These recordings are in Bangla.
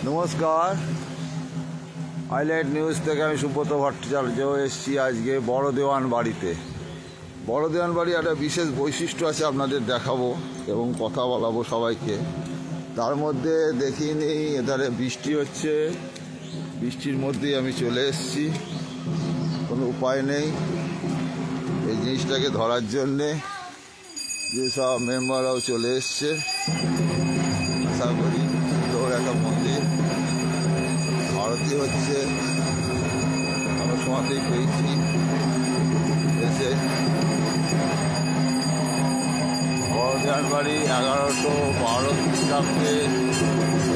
নমস্কার, হাইলাইট নিউজ থেকে আমি সুব্রত ভট্টাচার্য এসেছি আজকে বড় দেওয়ান বাড়িতে। বড় দেওয়ান বাড়ি একটা বিশেষ বৈশিষ্ট্য আছে, আপনাদের দেখাবো এবং কথা বলাবো সবাইকে। তার মধ্যে দেখিয়ে নেই, এধারে বৃষ্টি হচ্ছে, বৃষ্টির মধ্যেই আমি চলে এসেছি, কোনো উপায় নেই এই জিনিসটাকে ধরার জন্যে। যেসব মেম্বাররাও চলে এসছে, আশা করি সুন্দর একটা মন্দির, আরতি হচ্ছে, আমরা সময়তেই পেয়েছি এসে। বড়দেওয়ান বাড়ি 1112 খ্রিস্টাব্দে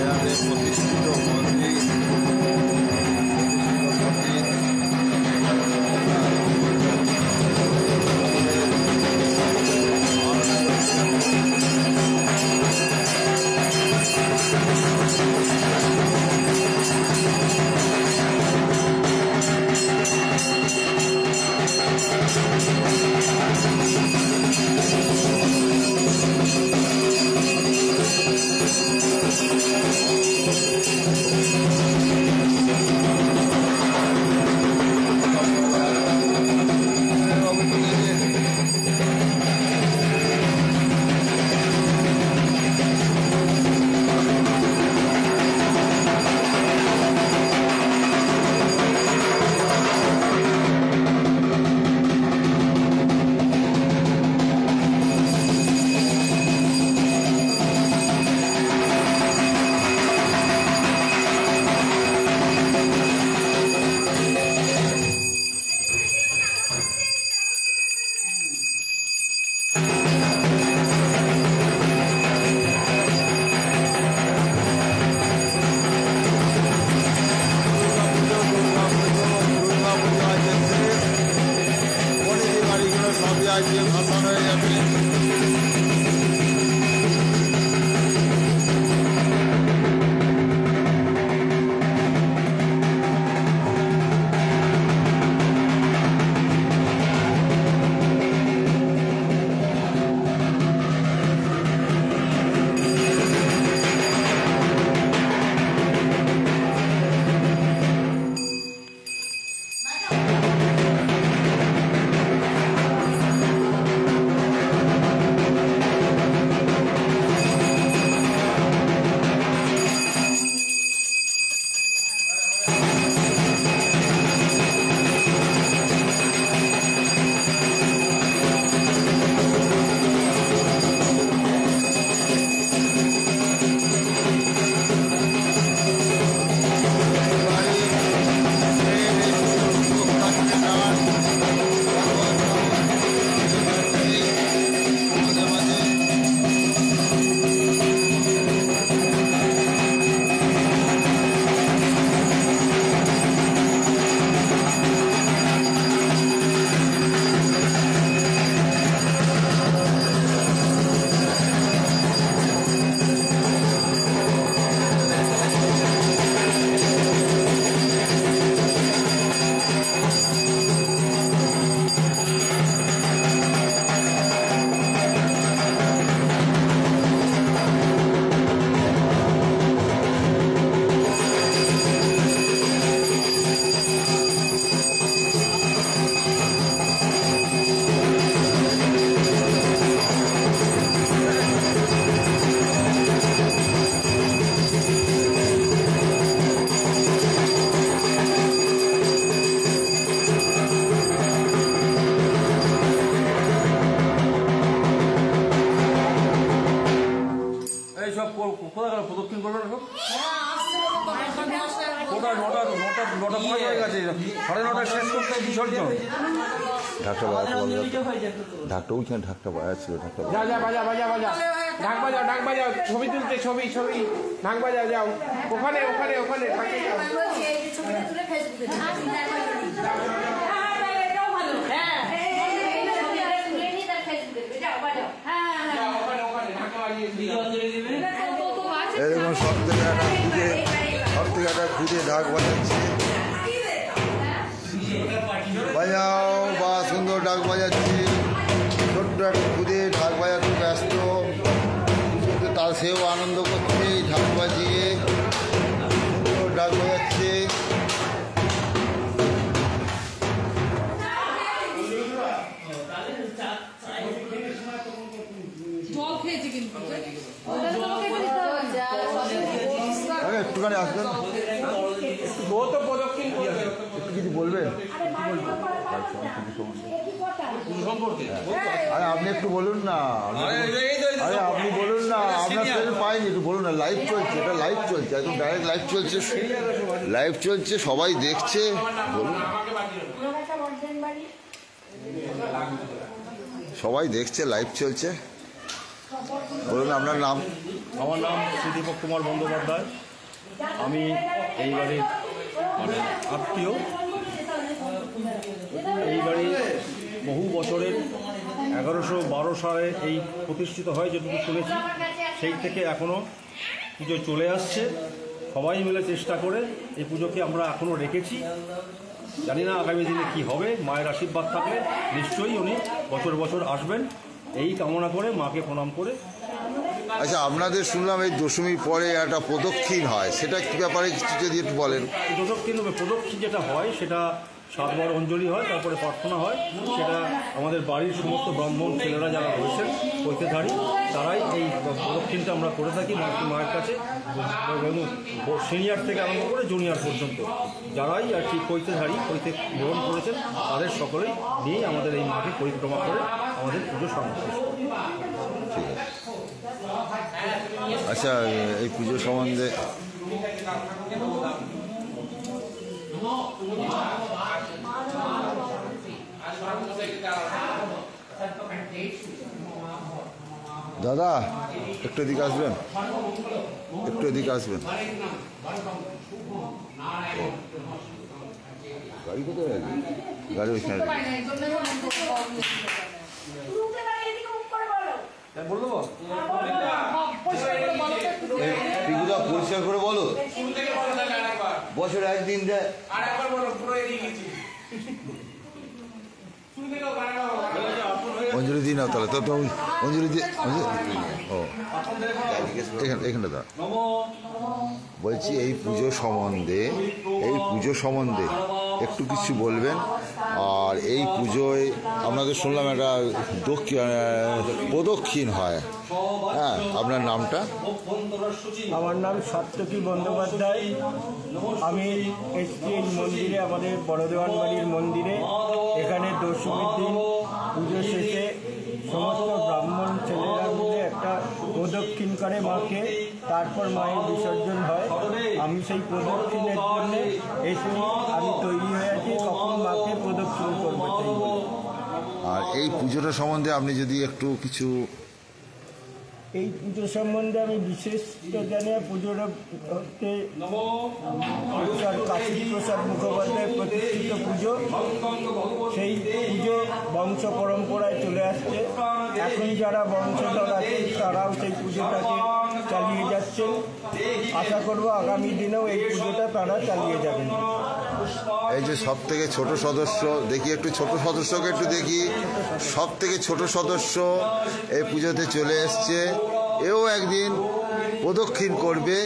এখানে প্রতিষ্ঠিত মন্দির। আজকে ভাষণ হয়ে যাবে। প্রদক্ষিণ করবে না সব? নটা হয়ে গেছে, 9:30 শেষ করতে বিসর্জন। ঢাকটা ওইখানে ঢাকটা বাজাচ্ছিল, ঢাকটা বাজা ঢাক বাজাও, ছবি তুলতে, ছবি ঢাক বাজাও, যাও ওখানে এরকম সব থেকে একটা খুঁজে ঢাক বাজাচ্ছে। বাজাও বা সুন্দর ঢাক বাজাচ্ছে, ছোট্ট একটা খুঁজে ঢাক বাজাতে ব্যস্ত, তার সেও আনন্দ করছে ঢাক বাজিয়ে। একটুখানি আসবেন, একটু কিছু বলবেন? আরে আপনি একটু বলুন না, আরে আপনি বলুন না, আপনার সাথে পাইনি, একটু বলুন না। লাইভ চলছে, এটা লাইভ চলছে, একদম ডাইরেক্ট লাইভ চলছে, লাইভ চলছে, সবাই দেখছে, বলুন। সবাই দেখছে, লাইভ চলছে, বলুন আপনার নাম। আমার নাম শ্রীদীপক কুমার বন্দ্যোপাধ্যায়। আমি এই বাড়ির মানে আত্মীয়। এই বাড়ি বহু বছরের 1112 সালে এই প্রতিষ্ঠিত হয় যেটুকু শুনেছি, সেই থেকে এখনও পুজো চলে আসছে। সবাই মিলে চেষ্টা করে এই পুজোকে আমরা এখনও রেখেছি। জানি না আগামী দিনে কী হবে, মায়ের আশীর্বাদ থাকলে নিশ্চয়ই উনি বছর বছর আসবেন, এই কামনা করে মাকে প্রণাম করে। আচ্ছা, আপনাদের শুনলাম এই দশমীর পরে একটা প্রদক্ষিণ হয়, সেটা কী ব্যাপারে কিছু যদি একটু বলেন। প্রদক্ষিণ যেটা হয় সেটা 7 বার অঞ্জলি হয়, তারপরে প্রার্থনা হয়। সেটা আমাদের বাড়ির সমস্ত ব্রাহ্মণ ছেলেরা যারা রয়েছেন কৈতেধারী, তারাই এই প্রদক্ষিণটা আমরা করে থাকি মায়ের কাছে। সিনিয়র থেকে আরম্ভ করে জুনিয়র পর্যন্ত যারাই আর কি কৈতেধারী, কৈতে গ্রহণ করেছেন, তাদের সকলেই নিয়েই আমাদের এই মাকে পরিক্রমা করে আমাদের পুজো সমাপ্ত। ঠিক আছে। আচ্ছা, এই পুজো সম্বন্ধে দাদা একটু এদিকে আসবেন, একটু এদিকে আসবেন। গাড়ি কোথায় আছে? গাড়ি ওইখানে। পরিষ্কার করে বলো, বছর একদিন দেয়। অঞ্জলি দিই না তাহলে, তো অঞ্জলি দিয়ে ও এখানে দা বলছি এই পুজো সম্বন্ধে একটু কিছু বলবেন। আর এই পুজোয় আপনাদের শুনলাম একটা প্রদক্ষিণ হয়, হ্যাঁ, আপনার নামটা? আমার নাম সত্যকী বন্দ্যোপাধ্যায়। আমি এসছি এই মন্দিরে, আমাদের বড়দেওয়ান বাড়ির মন্দিরে। এখানে দশমীর দিন পুজো শেষে সমস্ত ব্রাহ্মণ ছেলেরা মিলে একটা প্রদক্ষিণ করে মাকে, তারপর মায়ের বিসর্জন হয়। আমি সেই প্রদক্ষিণের জন্য এসে আমি তৈরি হয়ে আছি, কখন মাকে প্রদক্ষিণ করবো সেই বলে। আর এই পুজোটা সম্বন্ধে আপনি যদি একটু কিছু। এই পুজো সম্বন্ধে আমি বিশেষ জানি, পুজোটা হচ্ছে কাশী প্রসাদ মুখোপাধ্যায় প্রতিষ্ঠিত পুজো। সেই পুজো বংশ পরম্পরায় চলে আসছে। এখন যারা বংশধর আছেন তারাও সেই পুজোটাকে চালিয়ে যাচ্ছেন। আশা করব আগামী দিনেও এই পুজোটা তারা চালিয়ে যাবেন। এই যে সব থেকে ছোট সদস্য, দেখি একটু ছোট সদস্যকে একটু দেখি, সব থেকে ছোট সদস্য এই পুজোতে চলে এসছে। এও একদিন প্রদক্ষিণ করবে,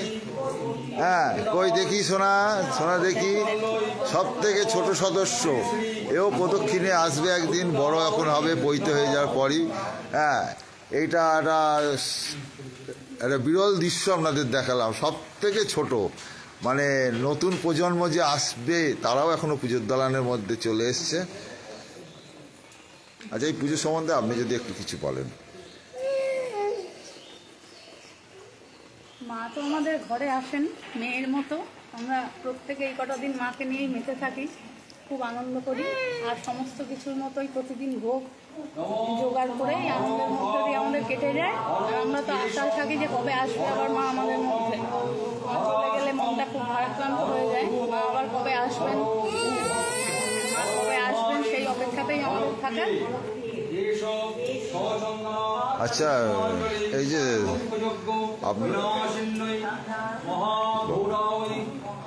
হ্যাঁ, কই দেখি সোনা দেখি, সব থেকে ছোট সদস্য এও প্রদক্ষিণে আসবে একদিন, বড় এখন হবে বইতে হয়ে যাওয়ার পরই। হ্যাঁ, এইটা একটা বিরল দৃশ্য আপনাদের দেখালাম। সব থেকে ছোট, মানে নতুন প্রজন্ম যে আসবে তারাও এখনো পুজোর দালানের মধ্যে চলে এসছে। আচ্ছা, এই পুজো সম্বন্ধে আপনি যদি একটু কিছু বলেন। মা তো আমাদের ঘরে আসেন মেয়ের মতো। আমরা প্রত্যেকে এই কটা দিন মাকে নিয়েই মেতে থাকি, খুব আনন্দ করি। আর সমস্ত কিছুর মতোই প্রতিদিন ভোগ জোগাড় করেই আনন্দের মধ্যে দিয়ে আমাদের কেটে যায়। আর আমরা তো আশায় থাকি যে কবে আসবে আবার মা আমাদের মধ্যে। মা চলে গেলে মনটা খুব ভারাক্রান্ত হয়ে যায়। মা আবার কবে আসবেন, মা কবে আসবেন সেই অপেক্ষাতেই আমাদের থাকেন। আচ্ছা, এই যে আপনি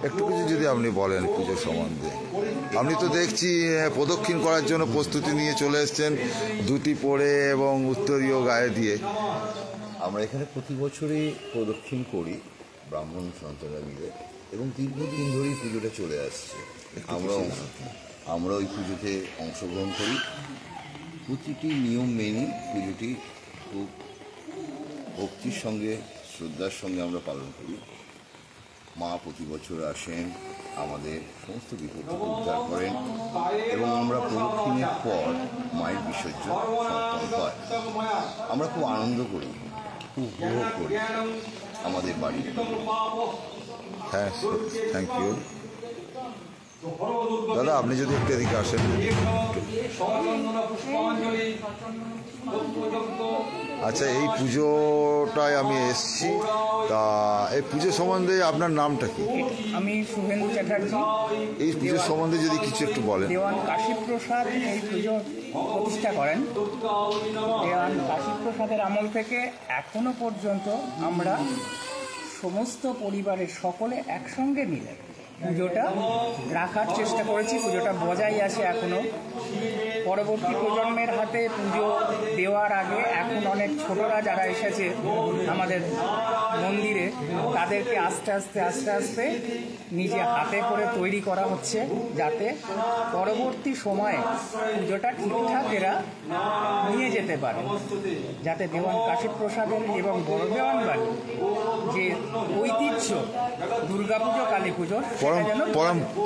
একটু কিছু যদি আপনি বলেন পুজো সম্বন্ধে। আপনি তো দেখছি প্রদক্ষিণ করার জন্য প্রস্তুতি নিয়ে চলে এসছেন, ধুতি পরে এবং উত্তরীয় গায়ে দিয়ে। আমরা এখানে প্রতি বছরই প্রদক্ষিণ করি ব্রাহ্মণ সন্তানরা মিলে, এবং দীর্ঘদিন ধরেই পুজোটা চলে আসছে। আমরা ওই পুজোতে অংশগ্রহণ করি। প্রতিটি নিয়ম মেনে পুজোটি খুব ভক্তির সঙ্গে, শ্রদ্ধার সঙ্গে আমরা পালন করি। মা প্রতি বছর আসেন, আমাদের সমস্ত বিপদ থেকে উদ্ধার করেন এবং আমরা প্রদক্ষিণের পর মায়ের বিসর্জন সম্পন্ন হয়। আমরা খুব আনন্দ করি, খুব উপভোগ করি আমাদের বাড়ি। হ্যাঁ, থ্যাংক ইউ দাদা। আপনি যদি একটু এদিকে আসেন। আচ্ছা, এই পুজোটায় আমি এসেছি, তা এই পুজো সম্বন্ধে আপনার নামটা কি? আমি শুভেন্দু চ্যাটার্জি। এই পুজো সম্বন্ধে যদি কিছু একটু বলেন। দেওয়ান কাশীপ্রসাদ এই পুজো প্রতিষ্ঠা করেন। দেওয়ান কাশীপ্রসাদের আমল থেকে এখনো পর্যন্ত আমরা সমস্ত পরিবারের সকলে একসঙ্গে মিলে পুজোটা রাখার চেষ্টা করেছি। পুজোটা বজায় আছে এখনো। পরবর্তী প্রজন্মের হাতে পুজো দেওয়ার আগে এখন অনেক ছোটরা যারা এসেছে আমাদের মন্দিরে, তাদেরকে আস্তে আস্তে নিজে হাতে করে তৈরি করা হচ্ছে, যাতে পরবর্তী সময়ে পুজোটা ঠিকঠাক এরা নিয়ে যেতে পারে, যাতে দেওয়ান কাশীপ্রসাদের এবং বড় দেওয়ান বাড়ি যে ঐতিহ্য দুর্গাপুজো কালী পুজোর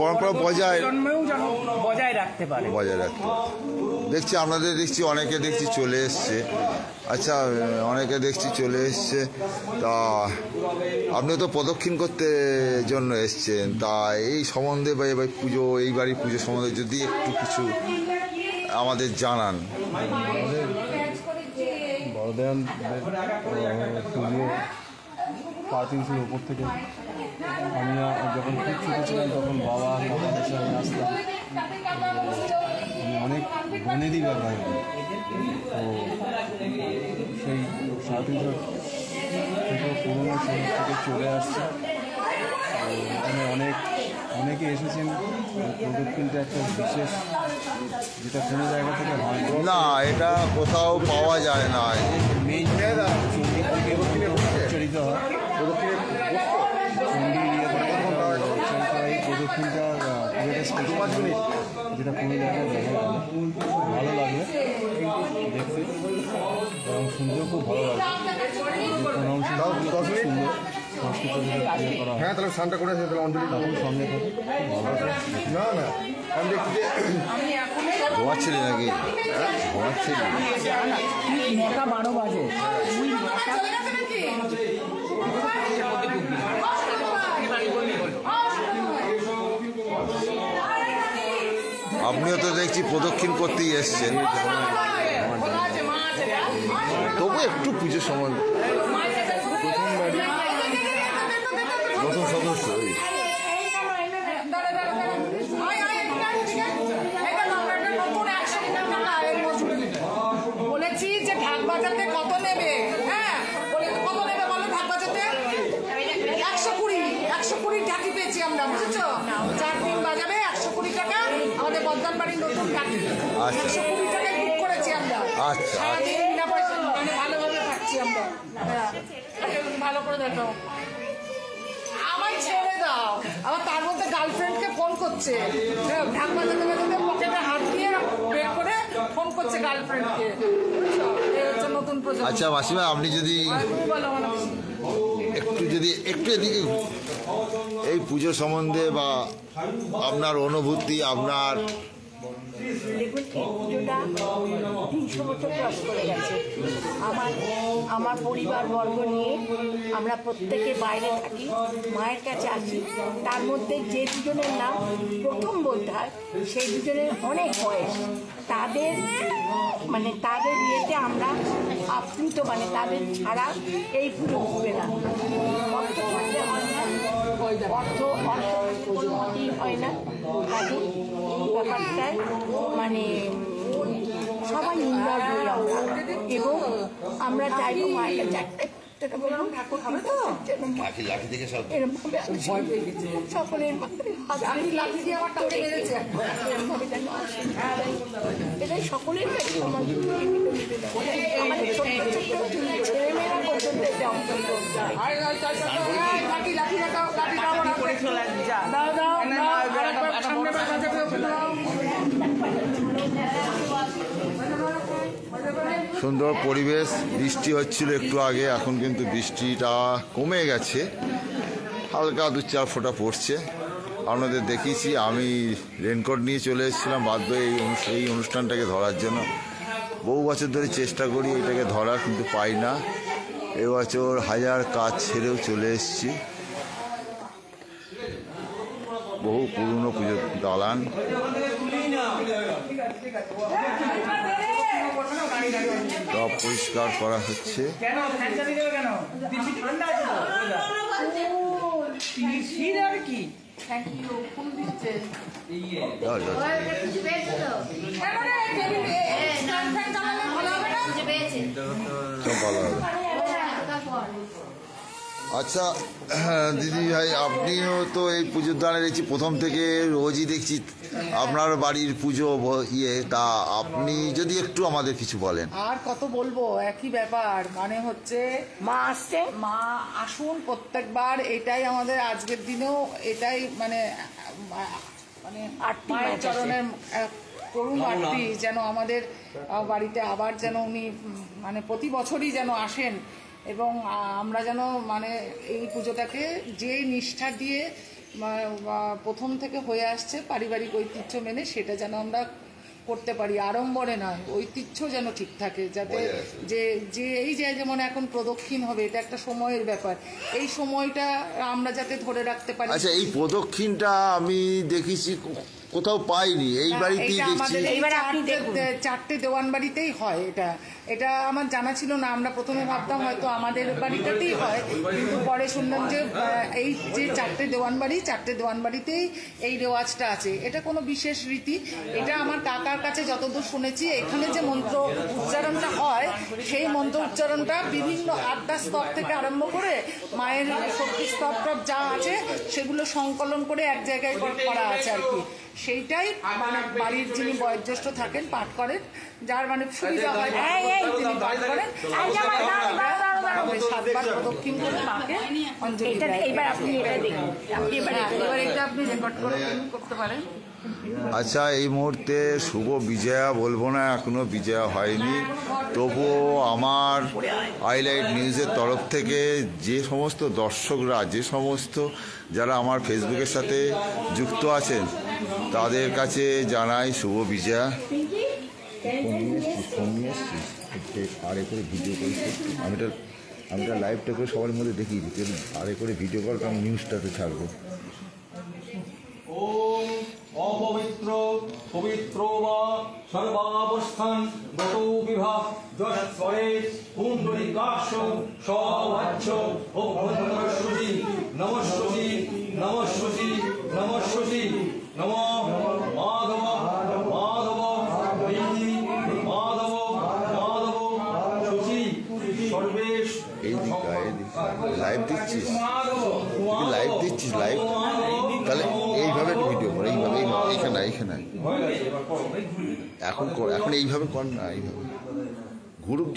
পরম্পরা বজায় রাখতে পারে। দেখছি আপনাদের অনেকে চলে এসছে। আচ্ছা, অনেকে চলে এসছে, তা আপনি তো প্রদক্ষিণ করতে জন্য এসছেন, তা এই সম্বন্ধে বা পুজো, এই বাড়ির পুজো সম্বন্ধে যদি একটু কিছু আমাদের জানান। বড়দেওয়ান পুজো 350-এর উপর থেকে আমি যখন খুব ছোটো ছিলাম তখন বাবা কাকাদের সঙ্গে আসতাম। আমি অনেক বনেদি ব্যাপার, তো সেই 350 থেকে পুরোনো শহর থেকে চলে আসছে। এখানে অনেকে এসেছেন। প্রদক্ষিণটা একটা বিশেষ, যেটা কোনো জায়গা থেকে হয় না, এটা কোথাও পাওয়া যায় না। মেইন চণ্ডী থেকে উচ্চারিত হয়। চণ্ডী উচ্চারিত হয়। এই প্রদক্ষিণটা পুরোটা স্পেশাল, যেটা কোনো জায়গায় দেখা যায়। ভালো লাগবে দেখতে এবং শুনতেও খুব ভালো লাগবে। সুন্দর সংস্কৃত করা হয়। তাহলে স্নানটা করে আসে, তাহলে অঞ্জলি তখন সঙ্গে থাকে না আমি দেখছি যে ঘুমাচ্ছিলি নাকি? ঘুমাচ্ছিলি? 9টা 12 বাজে। আপনিও তো দেখছি প্রদক্ষিণ করতেই এসছেন, তবু একটু পুজো সময়। নতুন সদস্য বলেছি যে ঢাক বাজাতে কত নেবে? হ্যাঁ, কত নেবে বলো ঢাক বাজাতে? 120 ঢাকি পেয়েছি আমরা, বুঝেছো? 4 দিন বাজাবে 120 টাকা। আমাদের বর্ধমান বাড়ির নতুন ঢাকি 120 টাকায় বুক করেছি আমরা। সারাদিন বিনা পয়সা, মানে ভালোভাবে থাকছি আমরা। ভালো করে দেখো, আমার ছেড়ে দাও। আবার তার মধ্যে গার্লফ্রেন্ডকে ফোন করছে, ঢাক বাজাতে বাজাতে পকেটে হাত দিয়ে বের করে ফোন করছে গার্লফ্রেন্ডকে। নতুন প্রজন্ম। আচ্ছা মাসিমা, আপনি যদি একটু এদিকে এই পুজো সম্বন্ধে বা আপনার অনুভূতি, আপনার দেখুন, এই পুজোটা 300 বছর ক্রস করে গেছে। আমার পরিবারবর্গ নিয়ে আমরা প্রত্যেকে বাইরে থাকি, মায়ের কাছে আসি। তার মধ্যে যে দুজনের নাম প্রথম বলতে হয়, সেই দুজনের অনেক বয়স। তাদের ইয়েতে আমরা আপ্লুত, তাদের ছাড়া এই পুজো উঠবে না। অর্থ থাকলে হয় না, অর্থ হয় না। কাজে ব্যাপারটায় সবাই ইনভলভ হই আমরা, এবং আমরা চাইবো মায়ের কাছে সকলের এটাই সকলের ছেলেমেয়েরা পর্যন্ত এটা অংশগ্রহণ চায়। সুন্দর পরিবেশ। বৃষ্টি হচ্ছিল একটু আগে, এখন কিন্তু বৃষ্টিটা কমে গেছে। হালকা 2-4 ফোঁটা পড়ছে। আপনাদের দেখিয়েছি, আমি রেনকোট নিয়ে চলে এসেছিলাম বাধ্য এই অনুষ্ঠানটাকে ধরার জন্য। বহু বছর ধরে চেষ্টা করি এটাকে ধরার, কিন্তু পাই না। এবছর হাজার কাজ ছেড়েও চলে এসেছি। বহু পুরনো পুজোর দালান, সব পরিষ্কার করা হচ্ছে। সব ভালো হবে। আচ্ছা দিদি ভাই, আপনিও তো এই পুজোর দানে দেখছি প্রথম থেকে রোজই দেখছি আপনার বাড়ির পুজো তা আপনি যদি একটু আমাদের কিছু বলেন। আর কত বলবো, একই ব্যাপার। মানে হচ্ছে মা আসছে, মা আসুন প্রত্যেকবার, এটাই আমাদের আজকের দিনেও এটাই মানে আরতি মায়ের আছে। চরণের করুণ আরতি যেন আমাদের বাড়িতে আবার যেন উনি মানে প্রতি বছরই যেন আসেন, এবং আমরা যেন মানে এই পুজোটাকে যে নিষ্ঠা দিয়ে প্রথম থেকে হয়ে আসছে পারিবারিক ঐতিহ্য মেনে, সেটা যেন আমরা করতে পারি। আড়ম্বরে নয়, ঐতিহ্য যেন ঠিক থাকে, যাতে যে এই যে যেমন এখন প্রদক্ষিণ হবে, এটা একটা সময়ের ব্যাপার, এই সময়টা আমরা যাতে ধরে রাখতে পারি। আচ্ছা, এই প্রদক্ষিণটা আমি দেখেছি কোথাও পাইনি, এই বাড়িতেই দেখছি। এইবার আপনি দেখুন। 4টে দেওয়ান বাড়িতেই হয় এটা। এটা আমার জানা ছিল না। আমরা প্রথমে ভাবতাম হয়তো আমাদের বাড়িটাতেই হয়, কিন্তু পরে শুনলাম যে এই যে 4টে দেওয়ান বাড়িতেই এই রেওয়াজটা আছে। এটা কোনো বিশেষ রীতি। এটা আমার কাকার কাছে যতদূর শুনেছি, এখানে যে মন্ত্র উচ্চারণটা হয়, সেই মন্ত্র উচ্চারণটা বিভিন্ন 8টা স্তর থেকে আরম্ভ করে মায়ের শক্তি স্তর যা আছে সেগুলো সংকলন করে এক জায়গায় করা আছে আর কি। সেইটাই মানে বাড়ির যিনি বয়োজ্যেষ্ঠ থাকেন পাঠ করেন, যার মানে সুবিধা হয় তিনি পাঠ করেন। 7বার প্রদক্ষিণ করে মাকে অঞ্জলি দেয়। এইবার আপনি এটা দেখুন, আপনি এবার এটা আপনি রেকর্ড করে করতে পারেন। আচ্ছা, এই মুহূর্তে শুভ বিজয়া বলবো না, এখনো বিজয়া হয়নি, তবুও আমার হাইলাইট নিউজের তরফ থেকে যে সমস্ত দর্শকরা, যে সমস্ত যারা আমার ফেসবুকের সাথে যুক্ত আছেন, তাদের কাছে জানাই শুভ বিজয়া। ফোন নিয়ে এসছি আরে করে ভিডিও করেছি, আমি এটা লাইভটা করে সবার মধ্যে দেখিয়ে দিচ্ছি, আরে করে ভিডিও কল আমি নিউজটাতে ছাড়বো। অপবিত্র পবিত্র বা সর্বাবস্থান গত বিভাগ যশস্বরে পুণ্ডরিকাক্ষ সবাচ্য অভ্যন্তরশ্রুতি নমঃশ্রুতি নমঃশ্রুতি নমঃশ্রুতি নম মাধব মাধব দেবী মাধব মাধব শুচি সর্বেশ। এই লাইভ দিচ্ছিস, লাইভ দিচ্ছিস, লাইভ তাহলে এইভাবে একটা ভিডিও কর, এইভাবে এইখানে এখন এইভাবে কর না, এইভাবে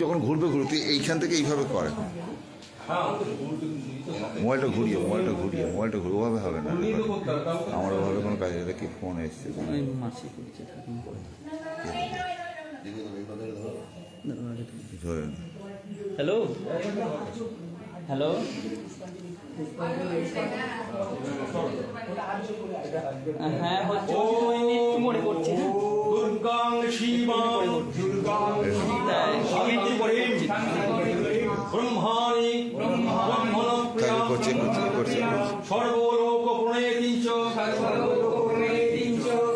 যখন ঘুরবে তুই এইখান থেকে এইভাবে কর। মোবাইলটা ঘুরিয়ে ওভাবে হবে না, আমার ওভাবে কোনো কাজে কি ফোন এসছে। ধরেন হ্যালো হ্যালো, হ্যাঁ হচ্ছে, মনে করছে দুর্গাং শিবাং ব্রহ্মাণি করছে সর্বলোক প্রণয়তিঞ্চ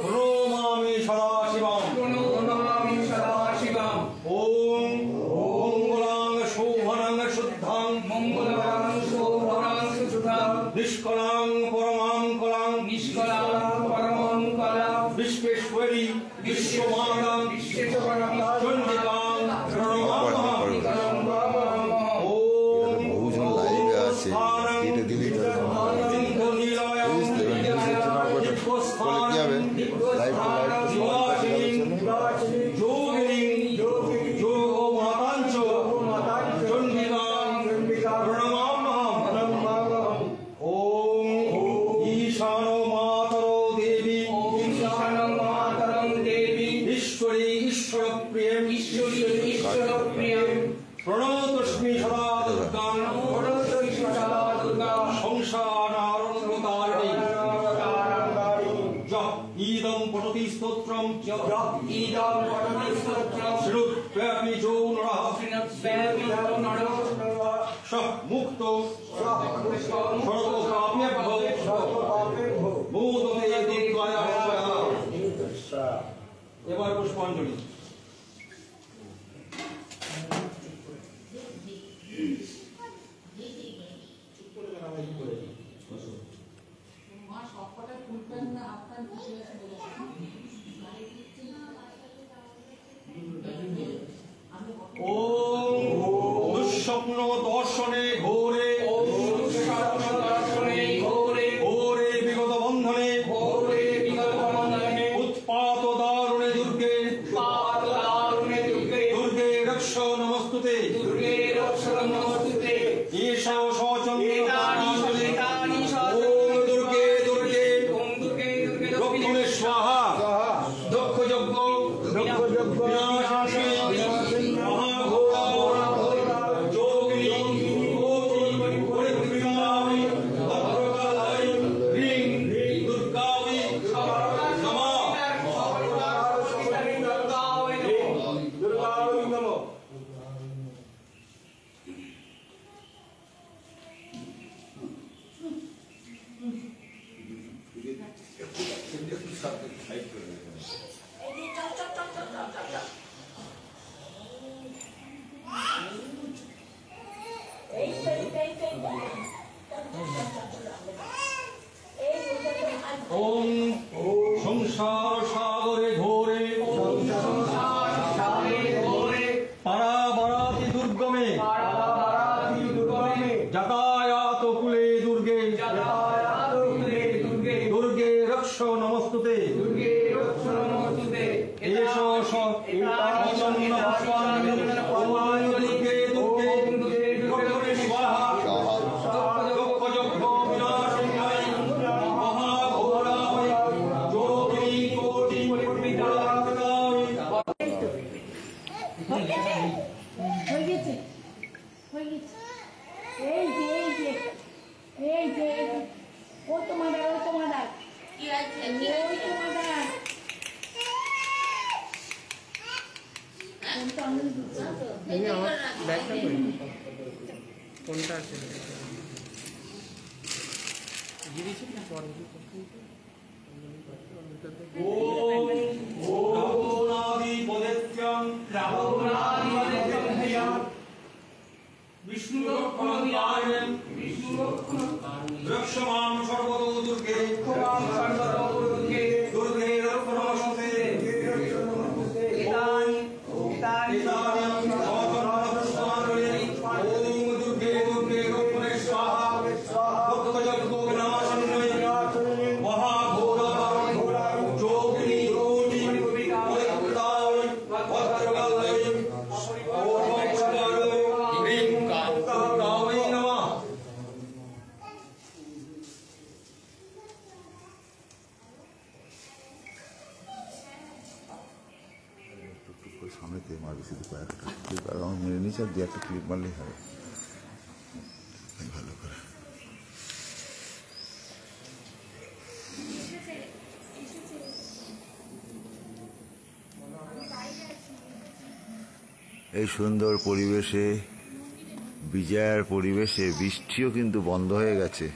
প্রণমামি সদাশিবাং ওম মঙ্গলাং শোভনাং শুদ্ধাং নিষ্কলাং পরমাং কলাং বিশ্বেশ্বরী বিশ্বমাতাং চণ্ডিকাং বহুজন লাইভে আছে, এটা দিলে কি হবে, প্রণতস্মি সদা দুর্গাং সংসারাত স্তোত্রম শ্রুত্ব্যাপি যো নরঃ সঃ মুক্ত সর্বপাপেভ্যো মোদতে দুর্গায়া। এবার পুষ্পাঞ্জলি। দুঃস্বপ্ন দর্শনে ঘোরে ঘোরে বিগত বন্ধনে উৎপাত দারুণে দুর্গে দুর্গে রক্ষ নমস্তুতে ঈশা দুর্গে দুর্গে রক্ষণে স্বাহা দক্ষ যজ্ঞ সংসার সাগরে ঘোরে পারাবারাতি দুর্গমে যাতায়াত কুলে দুর্গে দুর্গে রক্ষ নমস্তুতে এষো দুর্গে দুর্গে রক্ষণে স্বাহা দক্ষ যজ্ঞ বিনাশিন্যৈ মহাঘোরায় যোগিনী কোটি হয়ে গেছে এই যে ও তোমার আমার ব্যাগটা করি কোনটা আছে বিষ্ণু রক্ষমাণ সর্বতো দুর্গে দুর্গে রক্ষ নমস্তে দুর্গে দুর্গে রক্ষণে স্বাহা দক্ষ যজ্ঞ বিনাশিন্যৈ মহাঘোরায় যোগিনী কোটি পরিত্রায় ভদ্রকালয় দুর্গায় নমঃ। টুকটুক করে সামনেতে মারবি শুধু কয়েকটা ক্লিপ, আর আমার মেরে নিচে আর দু একটা ক্লিপ মারলেই হবে ভালো করে। এই সুন্দর পরিবেশে, বিজয়ার পরিবেশে বৃষ্টিও কিন্তু বন্ধ হয়ে গেছে,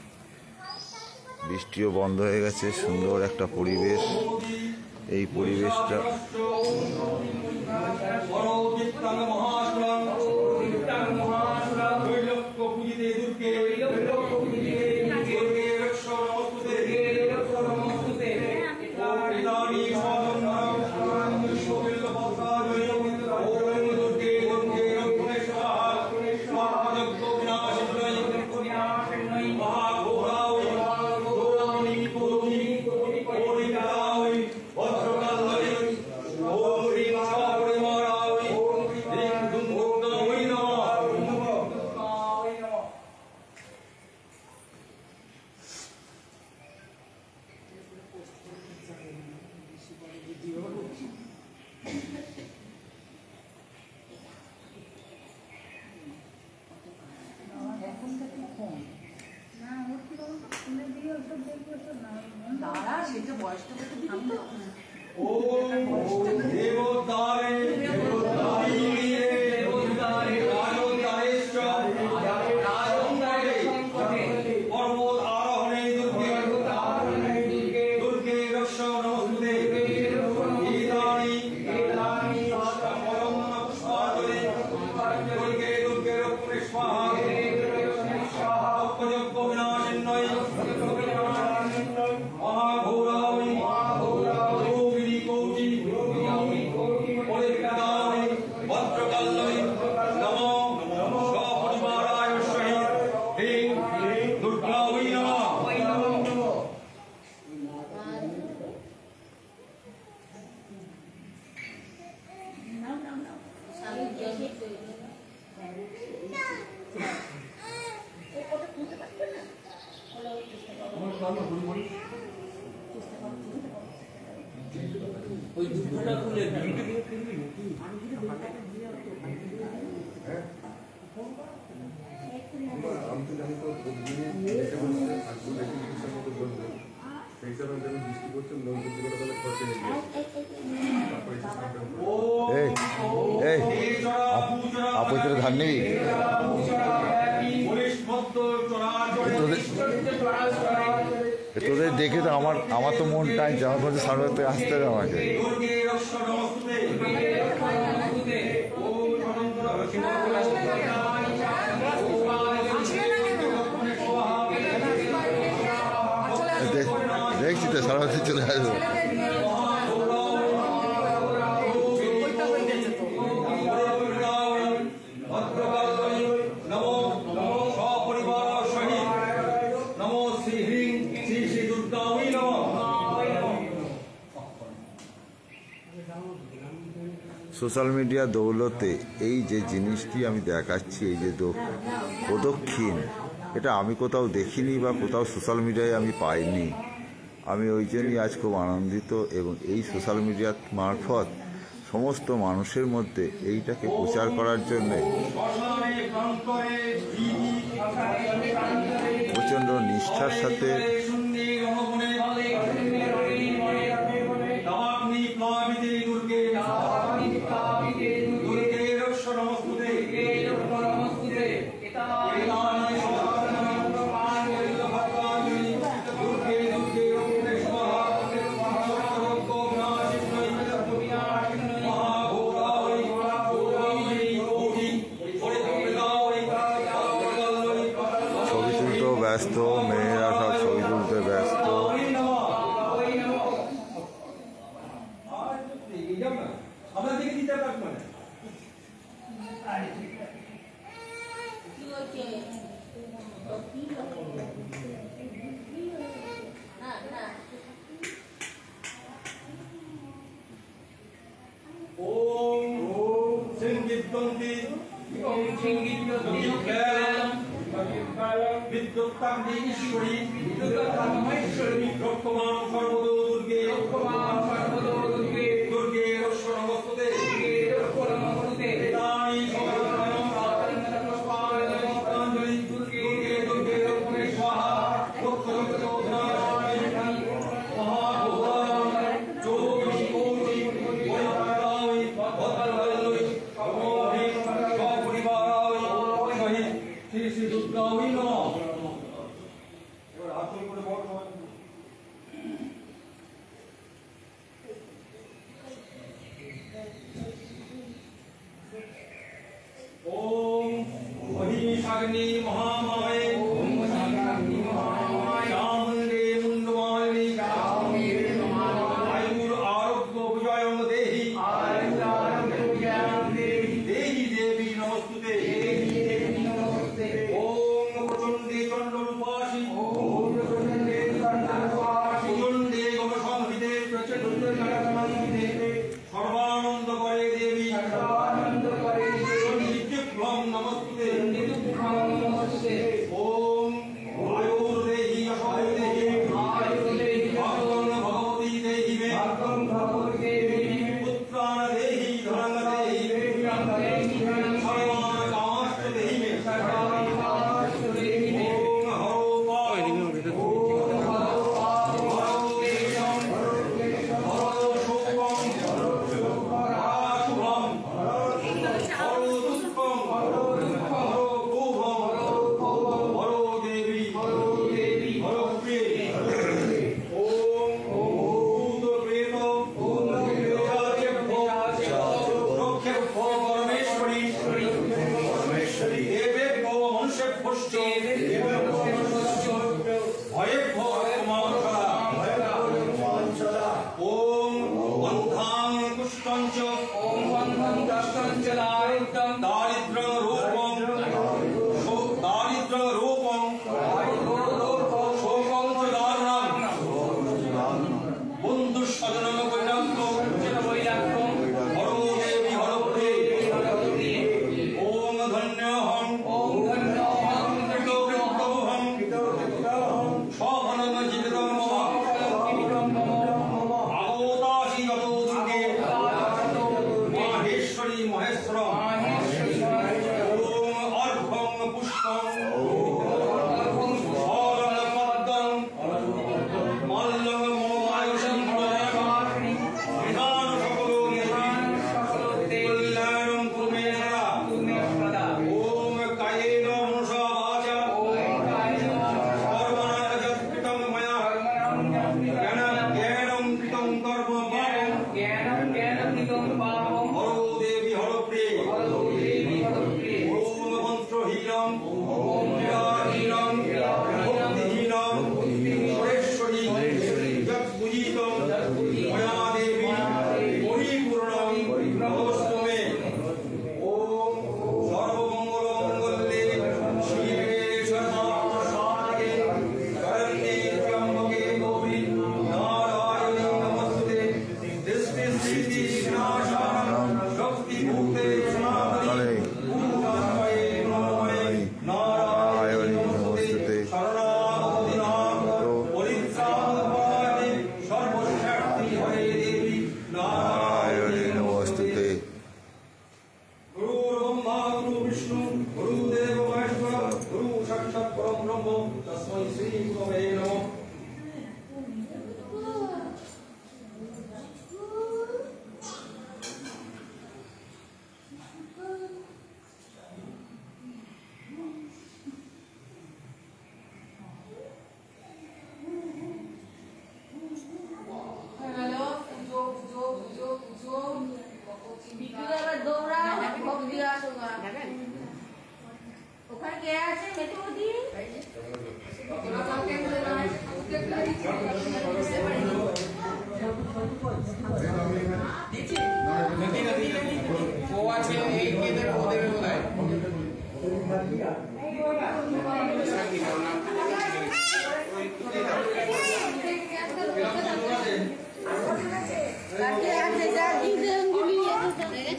সুন্দর একটা পরিবেশ। এই পরিবেশটা দাঁড়া সেটা বয়সটা কত দিবি তো ওই দুটোটা খুলে আপত্তির ধান নেবি তোদের দেখে তো আমার তো মন টাইমছে আমার কাছে সামনে থেকে আসতে হবে আমাকে দেখছি তো সারা বছর চলে আসবো সোশ্যাল মিডিয়া দৌলতে এই যে জিনিসটি আমি দেখাচ্ছি এই যে প্রদক্ষিণ এটা আমি কোথাও দেখিনি বা কোথাও সোশ্যাল মিডিয়ায় আমি পাইনি আমি ওই জন্যই আজ খুব আনন্দিত এবং এই সোশ্যাল মিডিয়ার মারফত সমস্ত মানুষের মধ্যে এইটাকে প্রচার করার জন্যে প্রচণ্ড নিষ্ঠার সাথে ব্যস্ত মেয়েরা সব ছবি তুলতে ব্যস্ত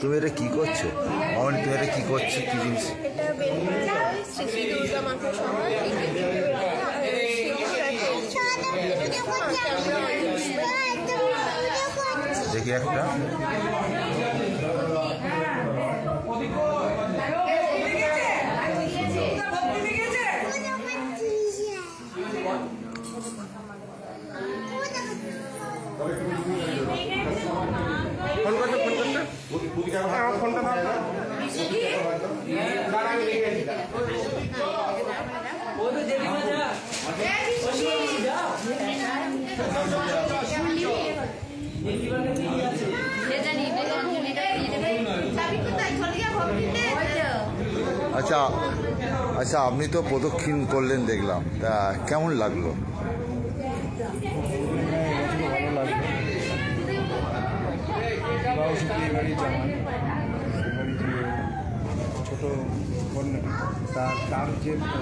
তুমি এটা কি করছো মামনি? তুমি এটা কি করছো? কি জিনিস? এটা বেলুড়া শ্রী শ্রী দুর্গা মাতার সময় দেখি একটা। আচ্ছা আচ্ছা, আপনি তো প্রদক্ষিণ করলেন দেখলাম, তা কেমন লাগলো? ভালো লাগলো। এবারই জামাই ছোট কন্যা তার যে নতুন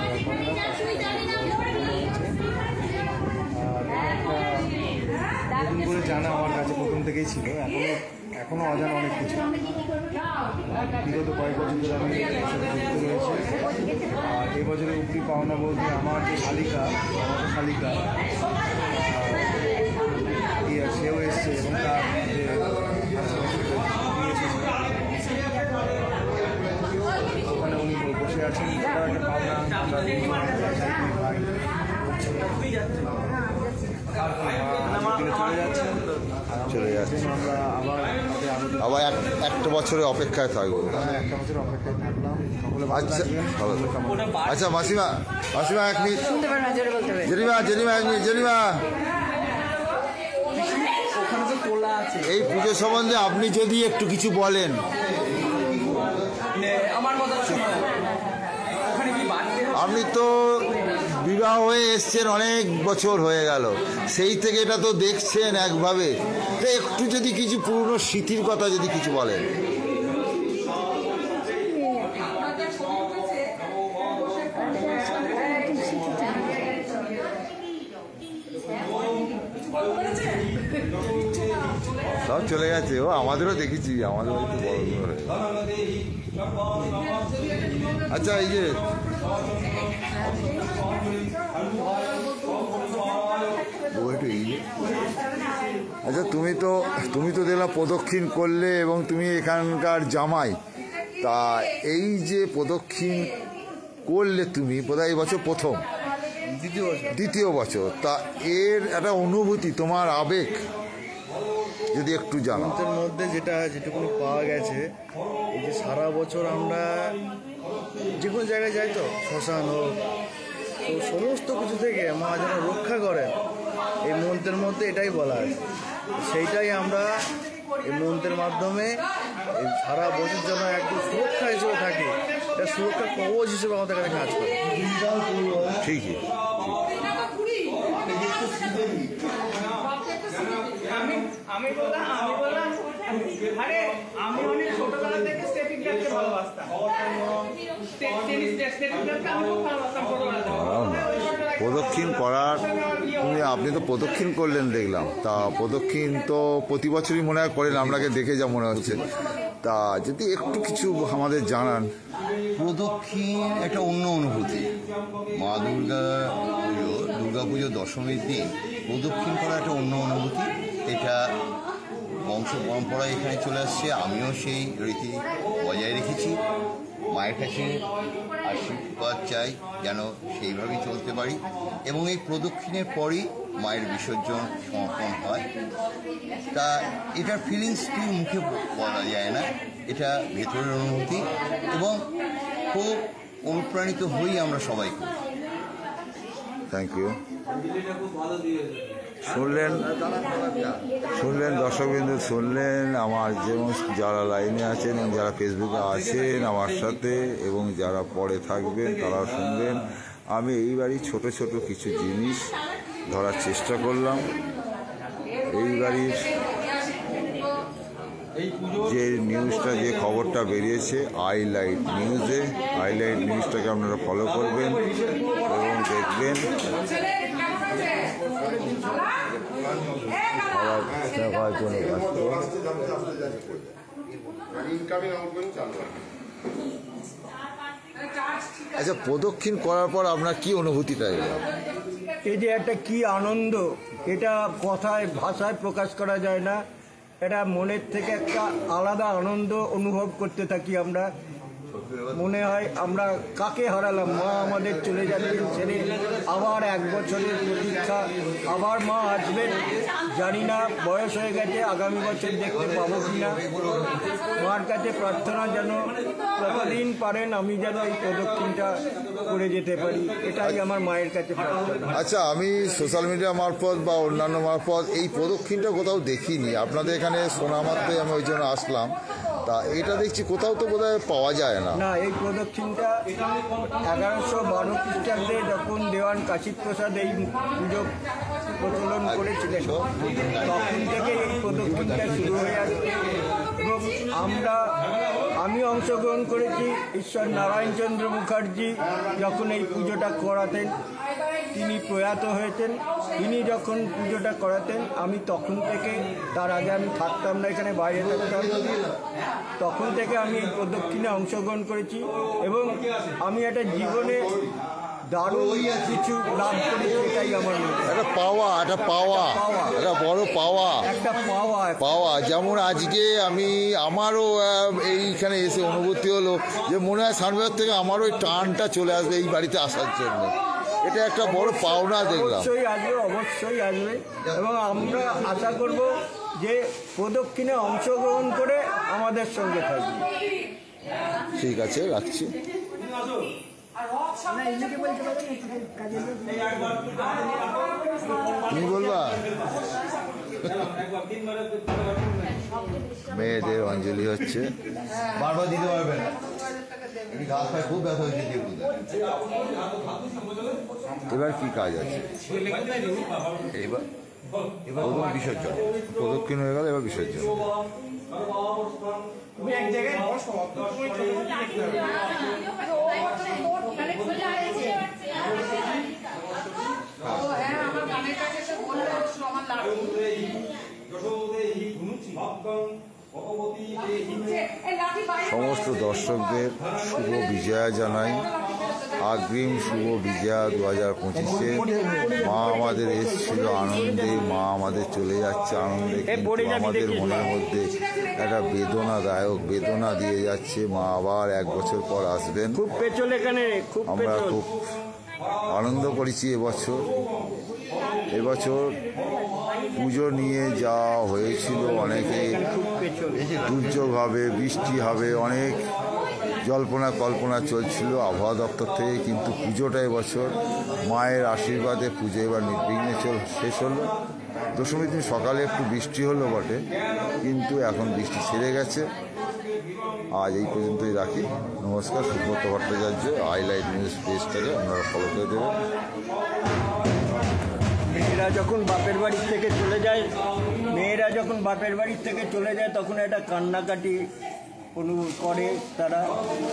করে জানা আমার কাছে প্রথম থেকেই ছিল, এখনও অজানা অনেক কিছু। বিগত কয়েক বছর ধরে আমি যুক্ত রয়েছে। আর এবছরের উপরি পাওনা বলতে আমার যে শালিকা, আমার শালিকা সেও এসছে এবং তার যে ওখানে উনি বসে আছেন, সেটাও একটা পাওনা। চলে যাচ্ছে। আমরা আবার একটা বছরের অপেক্ষায় থাকবো। একটা বছর অপেক্ষায় থাকলাম। আচ্ছা আচ্ছা, মাসিমা মাসিমা এক মিনিট। জেরিমা জেরিমা এক মিনিট। জেরিমা, এই পুজো সম্বন্ধে আপনি যদি একটু কিছু বলেন। আপনি তো বিবাহ হয়ে এসছেন, অনেক বছর হয়ে গেল, সেই থেকে এটা তো দেখছেন একভাবে, তো একটু যদি কিছু পুরনো স্মৃতির কথা যদি কিছু বলেন। সব চলে গেছে, ও আমাদেরও দেখেছি, আমাদের একটু বড় করে। আচ্ছা, এই যে আচ্ছা, তুমি তো দেখলাম প্রদক্ষিণ করলে এবং তুমি এখানকার জামাই, তা এই যে প্রদক্ষিণ করলে তুমি বোধহয় এই বছর প্রথম, দ্বিতীয় বছর, তা এর একটা অনুভূতি, তোমার আবেগ যদি একটু জানো। এর মধ্যে যেটুকু পাওয়া গেছে, এই যে সারা বছর আমরা যে কোনো জায়গায় যাই, তো শ্মশান হোক, তো সমস্ত কিছু থেকে মা যেন রক্ষা করেন, এই মন্ত্রের মধ্যে এটাই বলা আছে। সেইটাই আমরা এই মন্ত্রের মাধ্যমে এই সারা বছর যেন একদম সুরক্ষা হিসেবে থাকি, এটা সুরক্ষা কবচ হিসেবে আমাদের কাছে কাজ করে। ঠিকই। আমি বললাম আরে আমি অনেক ছোটবেলা থেকে স্টেপিং করতে ভালোবাসতাম। প্রদক্ষিণ করার আপনি তো প্রদক্ষিণ করলেন দেখলাম, তা প্রদক্ষিণ তো প্রতি বছরই মনে হয় করেন, আপনাকে দেখে যা মনে হচ্ছে, তা যদি একটু কিছু আমাদের জানান। প্রদক্ষিণ একটা অন্য অনুভূতি। মা দুর্গা পুজো দশমীর দিন প্রদক্ষিণ করা একটা অন্য অনুভূতি। এটা বংশ পরম্পরা এখানে চলে আসছে, আমিও সেই রীতি বজায় রেখেছি। মায়ের কাছে আশীর্বাদ চাই যেন সেইভাবেই চলতে পারি, এবং এই প্রদক্ষিণের পরই মায়ের বিসর্জন সমর্পণ হয়। তা এটার ফিলিংস কি মুখে বলা যায় না, এটা ভেতরের অনুভূতি, এবং খুব অনুপ্রাণিত হই আমরা সবাই। Thank you. শুনলেন দর্শকবৃন্দু, শুনলেন আমার যেমন যারা লাইনে আছেন এবং যারা ফেসবুকে আছেন আমার সাথে এবং যারা পরে থাকবেন তারাও শুনবেন। আমি এইবারই ছোট ছোট কিছু জিনিস ধরার চেষ্টা করলাম। এই বাড়ির যে নিউজটা, যে খবরটা বেরিয়েছে আইলাইট নিউজে, আইলাইট নিউজটাকে আপনারা ফলো করবেন এবং দেখবেন। আচ্ছা, প্রদক্ষিণ করার পর আপনার কি অনুভূতিটা এলো? এই যে একটা কি আনন্দ, এটা কথায় ভাষায় প্রকাশ করা যায় না। এটা মনের থেকে একটা আলাদা আনন্দ অনুভব করতে থাকি আমরা। মনে হয় আমরা কাকে হারালাম, মা আমাদের চলে যাচ্ছেন ছেড়ে, আবার 1 বছরের প্রতীক্ষা, আবার মা আসবেন জানি না, বয়স হয়ে গেছে, আগামী বছর দেখতে পাবো কিনা। মার কাছে প্রার্থনা যেন যতদিন পারেন আমি যেন এই প্রদক্ষিণটা করে যেতে পারি, এটাই আমার মায়ের কাছে প্রার্থনা। আচ্ছা, আমি সোশ্যাল মিডিয়া মারফত বা অন্যান্য মারফত এই প্রদক্ষিণটা কোথাও দেখিনি। আপনাদের এখানে শোনা মাত্রই আমি ওই জন্য আসলাম। তা এটা দেখছি কোথাও তো বোধহয় পাওয়া যায় না। না, এই প্রদক্ষিণটা 1112 খ্রিস্টাব্দে যখন দেওয়ান কাশীপ্রসাদ এই পুজো প্রচলন করেছিলেন, তখন থেকে এই প্রদক্ষিণটা শুরু হয়ে আসছে। এবং আমি অংশগ্রহণ করেছি। ঈশ্বর নারায়ণচন্দ্র মুখার্জি যখন এই পুজোটা করাতেন, তিনি প্রয়াত হয়েছেন। তিনি যখন পুজোটা করাতেন আমি তখন থেকে, তার আগে আমি থাকতাম না, এখানে বাইরে থাকতাম, তখন থেকে আমি এই প্রদক্ষিণে অংশগ্রহণ করেছি এবং আমি একটা জীবনে দারুণ কিছু লাভ করেছি, এটাই আমার একটা পাওয়া, একটা বড় পাওয়া। যেমন আজকে আমারও এইখানে এসে অনুভূতি হলো যে মনে হয় সানবাজার থেকে আমারও ওই টানটা চলে আসবে এই বাড়িতে আসার জন্য। এটা একটা বড় পাওনা দেখলাম। অবশ্যই আসবে এবং আমরা আশা করব যে প্রদক্ষিণে অংশগ্রহণ করে আমাদের সঙ্গে থাকবে। ঠিক আছে, রাখছি। তুমি বলবা? মেয়েদের অঞ্জলি হচ্ছে, বারবার দিতে পারবে না, খুব ব্যথা হয়েছে। এবার কি কাজ আছে? এবার বিসর্জন, প্রদক্ষিণ হয়ে গেল, এবার বিসর্জন। সমস্ত দর্শকদের শুভ বিজয়া জানাই, অগ্রিম শুভ বিজয়া 2025-এ। মা আমাদের এসেছিল আনন্দে, মা আমাদের চলে যাচ্ছে আনন্দে, কিন্তু আমাদের মনের মধ্যে একটা বেদনাদায়ক বেদনা দিয়ে যাচ্ছে। মা আবার 1 বছর পর আসবেন। আমরা খুব আনন্দ করেছি এবছর পুজো নিয়ে যা হয়েছিল, অনেকে দুর্যোগ হবে, বৃষ্টি হবে, অনেক জল্পনা কল্পনা চলছিল আবহাওয়া দপ্তর থেকে, কিন্তু পুজোটা এবছর মায়ের আশীর্বাদে পুজো এবার নির্বিঘ্নে শেষ হলো। দশমীর দিন সকালে একটু বৃষ্টি হলো বটে, কিন্তু এখন বৃষ্টি ছেড়ে গেছে। আজ এই পর্যন্তই রাখি। নমস্কার। সুব্রত ভট্টাচার্য, আইলাইট নিউজ পেজটাকে আপনারা ফলো করে দেবেন। মেয়েরা যখন বাপের বাড়ির থেকে চলে যায় তখন একটা কান্নাকাটি অনুভব করে তারা।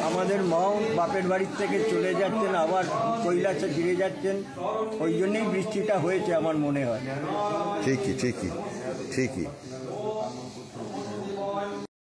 আমাদের মাও বাপের বাড়ির থেকে চলে যাচ্ছেন, আবার কৈলাসে ফিরে যাচ্ছেন, ওই জন্যই বৃষ্টিটা হয়েছে আমার মনে হয়। ঠিকই।